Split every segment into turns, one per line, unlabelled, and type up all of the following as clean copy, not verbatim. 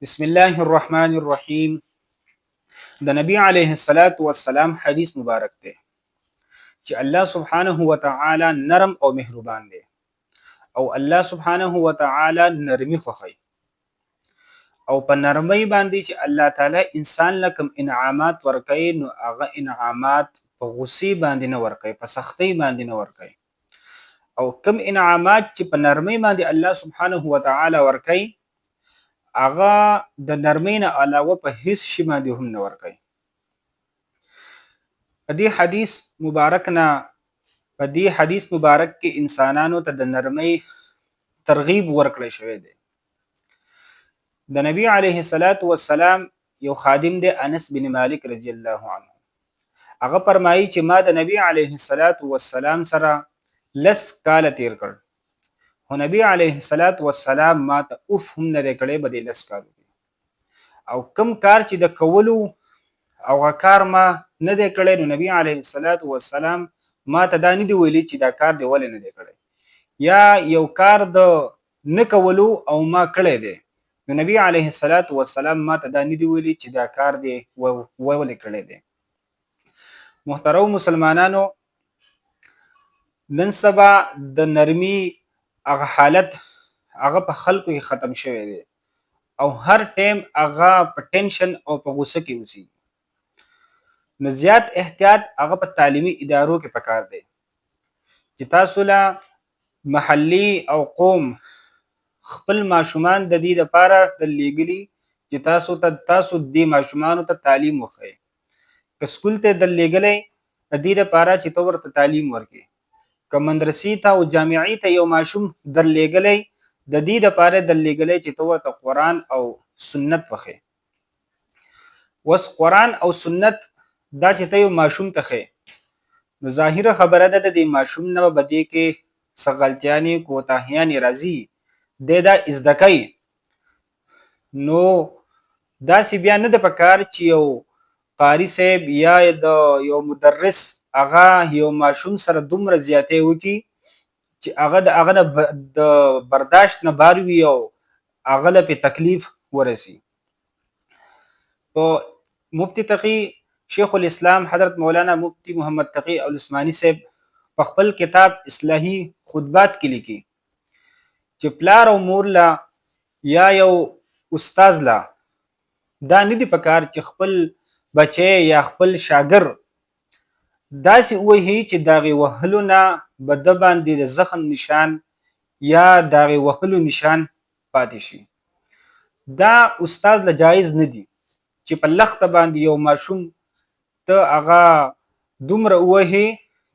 بسم الله الرحمن الرحیم. د نبی علیه الصلاۃ والسلام حدیث مبارک دی چې الله سبحانه و تعالی نرم او مهربان دی او الله سبحانه و تعالی نرمي خوښوي او په نرمۍ باندې چې الله تعالی انسان لکم انعامات ورکوي نو هغه انعامات په غصې باندې نه ورکوي، په سختۍ باندې نه ورکوي. او کم انعامات چې په نرمۍ باندې الله سبحانه و تعالی ورکوي هغه د نرمۍ نه علاوه په هیڅ شي باندې هم نه ورکوي. په دې حدیث مبارک کې انسانانو ته د نرمۍ ترغیب ورکړی شوی دی. د نبی علیه الصلاۃ والسلام یو خادم دی، انس بن مالک رضی الله عنه. هغه فرمایي چې ما د نبی علیه الصلاۃ والسلام سره 10 کال تیر کړ، خو نبی علیه الصلاۃ والسلام ما ته اوف هم نه دی کړی په دې 10 کالو کې. او کم کار چې د کولو او هغه کار ما نه دی کړی نو نبی علیه الصلاۃ والسلام ما ته دا نه دی ویلي چې دا کار دی ولې نه دی کړی، یا یو کار د نه کولو او ما کړی دی نو نبی علیه الصلاۃ والسلام ما ته دا نه دی ویلي چې دا کار دی ولې کړی دی. محترم مسلمانانو، نن سبا د نرمي هغه حالت هغه په خلکو کې ختم شوی دی او هر ټیم هغه په ټینشن او په غوسه کې اوسي. نو زیات احتیاط هغه په تعلیمي ادارو کې پکار دی چې تاسو له محلي او قوم خپل ماشومان د دې لپاره درلیږلي چې تاسو دې ماشومانو ته تعلیم وښیئ. که سکول ته درلیږلی د دې لپاره چې ته ورته تعلیم ورکړې، که مدرسې ته او جامعې ته یو ماشوم درلیږلی د دې لپاره درلیږلی چې ته ورته قرآن او سنت وښیې. اوس قرآن او سنت دا چې ته یو ماشوم ته ښیې نو ظاهره خبره ده د دې ماشوم نه به دې کې څه غلطیانې کوتاهیانې راځي، دی دا زده کوي. نو داسې بیا نه ده پکار چې یو قاري صاحب یا د یو مدرس هغه یو ماشوم سره دومره زیاتې وکړي چې هغه د هغه د برداشت نه بار وي او هغه له پې تکلیف ورسي. په مفتی تقی شیخ الاسلام حضرت مولانا مفتی محمد تقی العثماني صاحب په خپل کتاب اصلاحي خطبات کې لیکي چې پلار او مور لا یا یو استاد لا دا نه دی پکار چې خپل بچی یا خپل شاګر داسې ووهي چې د هغې وهلو نه به ده باندې د زخم نشان یا د هغې وهلو نشان پاتې شي. دا استاد له جایز نه دي چې په لخته باندې یو ماشوم ته هغه دومره ووهي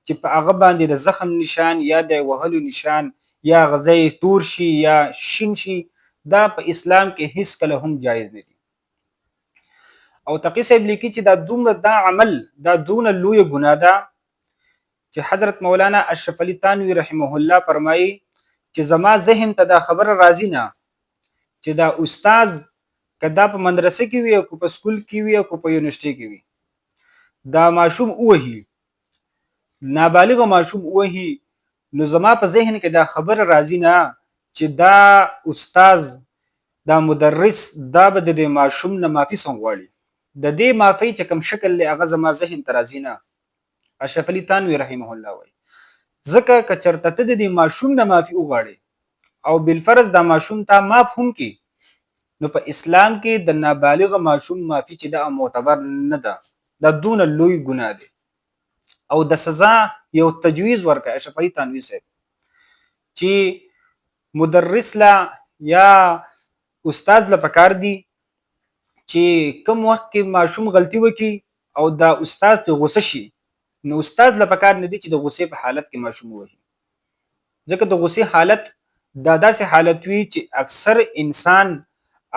چې په هغه باندې د زخم نشان یا د وهلو نشان یا غذای تور شي یا شین شي. دا په اسلام کې هیڅ کله هم جایز نه دي. او تقی صاحب لیکي چې دا عمل دا دونه لویه ګناه ده چې حضرت مولانا اشرف علي تانوي رحمه الله فرمایي چې زما ذهن ته دا خبره راځي نه چې دا استاد که دا په مدرسه کې وي او که په سکول کې وي او که په یونیورسټۍ کې وي دا ماشوم ووهي، نابالغه ماشوم ووهي، نو زما په ذهن کې دا خبره راځي نه چې دا استاد دا مدرس دا به د دې ماشوم نه معافي څنګه غواړي. د دې معافۍ چې کوم شکل دی هغه زما ذهن ته راځي نه. اشرف علي تانوي رحمه الله وایي ځکه که چېرته ته د دې ماشوم نه معافي وغواړې او بالفرض دا ماشوم تا معاف هم کړي نو په اسلام کې د نابالغه ماشوم معافي چې دا معتبر نه ده، دا دونه لوی ګناه دی. او د سزا یو تجویز ورکړه اشرف علي تانوي صاحب چې مدرس لا یا استاد له پکار دی چې کوم وخت کې ماشوم غلطي وکړي او دا استاد په غوسه شي نو استاد له پکار نه دی چې د غوسې په حالت کې ماشوم ووهي، ځکه د غوسې حالت دا داسې حالت وي چې اکثر انسان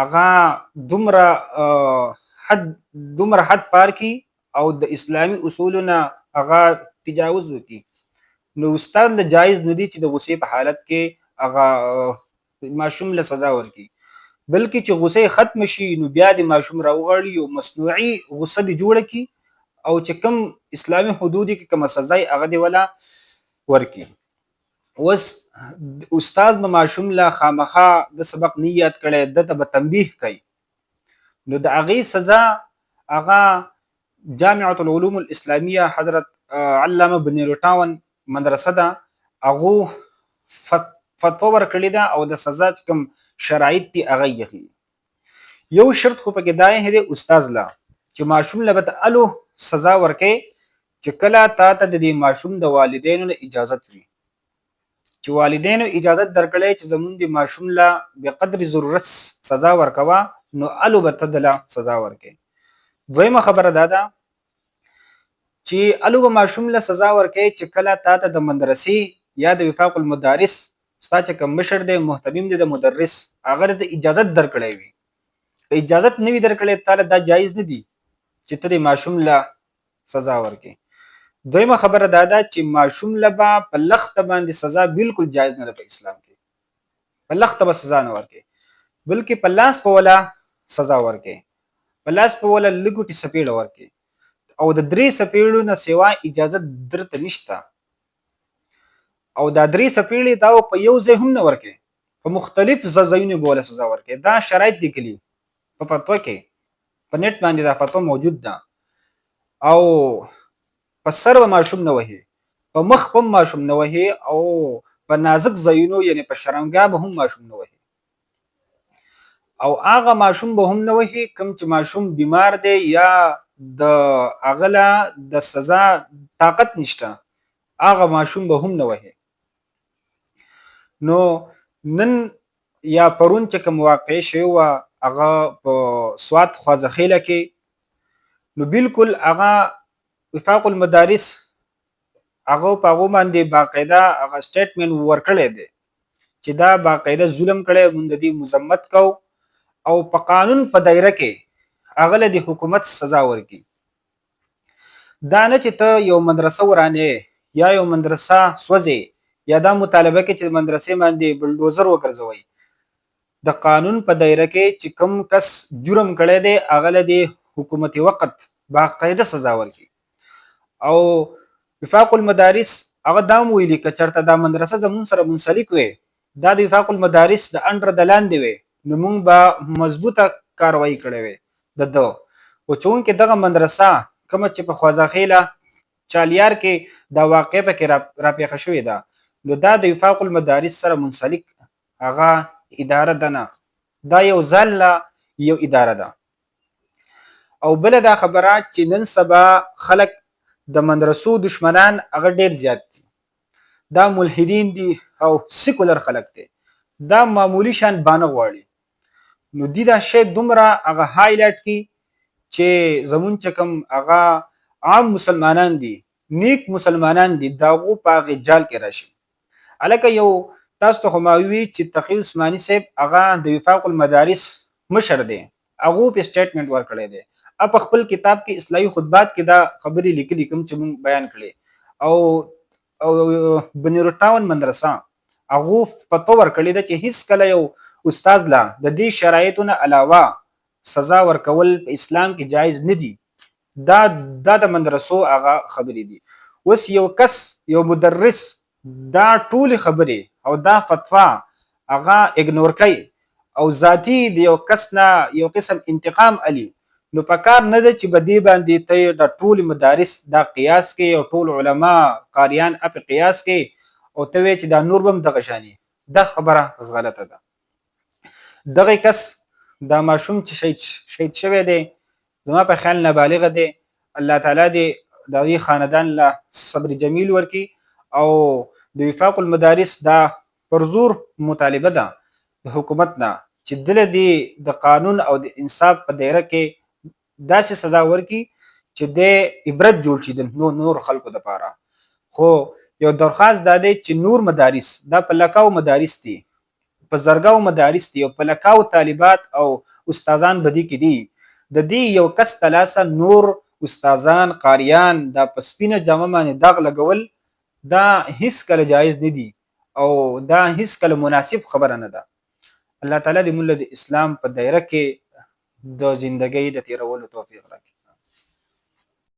هغه دومره حد پار کړي او د اسلامي اصولو نه هغه تجاوز وکړي. نو استاد له جایز نه دی چې د غوسې په حالت کې هغه ماشوم له سزا ورکړي، بلکې چې غوسه ختم شي نو بیا د ماشوم راوغړي او مصنوعي غوسه دی جوړه کی او چې کوم اسلامي حدود کې کوم سزا یې هغه دی ولا ورکي. اوس استاد به ماشوم لا خامخا د سبق نه یاد کړي، دته به تنبیه کوي نو د هغې سزا هغه جامعة العلوم الاسلامیه حضرت علامه بنیروټاون مدرسه ده، هغو فتوا ورکړې ده او د سزا چې کوم شرایط دي هغه یې یو شرط خو پکې دا دی استاذ لا چې ماشوم له به الو سزا ورکې چې کله تا ته د دې ماشوم د والدینو نه اجازت وي، چې والدینو اجازت درکړی چې زمونږ د ماشوم له بقدر ضرورت سزا ورکوه نو الو به ته دله سزا ورکې. دویمه خبره دا ده چې الو به ماشوم له سزا ورکې چې کله تا ته د مدرسې یا د وفاق المدارس ستا چې کوم مشر دی محتمم دی د مدرس هغه د اجازت درکړی وي. که اجازت نه وي درکړی تا له دا جایز نه دي چې ته د ماشوم له سزا ورکې. دویمه خبره دا ده چې ماشوم له به په لخته باندې سزا بالکل جایز نه ده په اسلام کې، په لخته به سزا نه ورکې بلکې په لاس په وله سزا ورکې، په لاس په وله لږوټې سپېړه ورکې او د 3 سپېړو نه سوا اجازت درته نشته او دا 3 سپېړې دا په یو ځای هم نه ورکې، په مختلف ځایونو به وله سزا ورکې. دا شرایط لیکلي په فتوا کې، په نیټ باندې دا فتوا موجود ده. او په سر به ماشوم نه وهي، په مخ به هم ماشوم نه وهي او په نازک ځایونو یعنې په شرمګاه به هم ماشوم نه وهي او هغه ماشوم به هم نه وهي کوم چې ماشوم بیمار دی یا د هغه له د سزا طاقت نشته هغه ماشوم به هم نه وهي. نو نن یا پرون چې کوم واقع شوی وه هغه په سوات خوازخیله کې نو بالکل هغه وفاق المدارس هغه په هغو باندې باقاعده هغه سټیټمنټ ورکړی دی چې دا باقاعده ظلم کړی موږ د دې مذمت کوو او په قانون په دایره کې هغه له د حکومت سزا ورکړي. دا نه چې ته یو مدرسه ورانې یا یو مدرسه سوځې یا دا مطالبه کې چې مدرسې باندې بلډوزر وګرځوئ. د قانون په دایره کې چې کوم کس جرم کړی دی هغه له د حکومت وقت باقاعده سزا ورکړي. او وفاق المدارس هغه دا هم ویلي که چېرته دا مدرسه زمونږ سره منسلک وي دا د وفاق المدارس د انډر د لاندې وي نو موږ به مضبوطه کاروایي کړې وي د ده. خو چونکې دغه مدرسه کومه چې په خوازخیله چالیار کې دا واقع پکې راپېښه شوې ده نو دا د وفاق المدارس سره منسلک هغه اداره ده نه، دا یو ځل یو اداره ده. او بله دا خبره چې نن سبا خلک د مدرسو دشمنان هغه ډیر زیات دي، دا ملحدین دي او سیکولر خلک دي، دا معمولی شان بانه غواړي. نو دی دا شی دومره هغه هایلایټ کی چې زمون چې کوم هغه عام مسلمانان دي نیک مسلمانان دي داغو په هغه جال کې راشي. الکه یو تاسو ته ما وی چې تقی عثماني صاحب هغه د وفاق المدارس مشر دی هغه په سټیټمنټ ورکړی دی په خپل کتاب کې اصلاحي خطبات کې دا خبرې لیکلي کوم چې مونږ بیان کړي او بنیروټاون مدرسه هغه فتوا ورکړې ده چې هیڅ کله یو استاد لا د دې شرایطو نه علاوه سزا ورکول په اسلام کې جایز نه دي. دا د مدرسو هغه خبرې دي. اوس یو کس یو مدرس دا ټول خبرې او دا فتوا هغه اګنور کوي او ذاتی د یو کس نه یو قسم انتقام علي نو پکار نه ده چې بدی باندې ته د ټول مدارس دا قیاس کې او ټول علما قاریان اپ قیاس کې او ته وی چې دا نور بم دغه شانی دا خبره غلطه ده. دغه کس دا ماشوم چې شهید شوی دی زما په خیال نابالغ دی، الله تعالی دې د دې خاندان له صبر جمیل ورکی او د وفاق المدارس دا پرزور مطالبه ده د حکومت نه چې دله دی د قانون او د انصاف په دایره کې داسې سزا ورکي چې د عبرت جوړ شي د نور خلکو دپاره. خو یو درخواست دا دی چې نور مدارس دا په لکاو مدارس دي په زرګاو مدارس دي او په لکاو طالبات او استادان بدی کې دي د دې یو کس تلاسه نور استادان قاریان دا په سپینه جامه باندې داغ لګول دا هیڅ کله جایز نه دي او دا هیڅ کله مناسب خبره نه ده. الله تعالی دې موږ له اسلام په دایره کې د زندګۍ د تیرولو توفیق راکړي.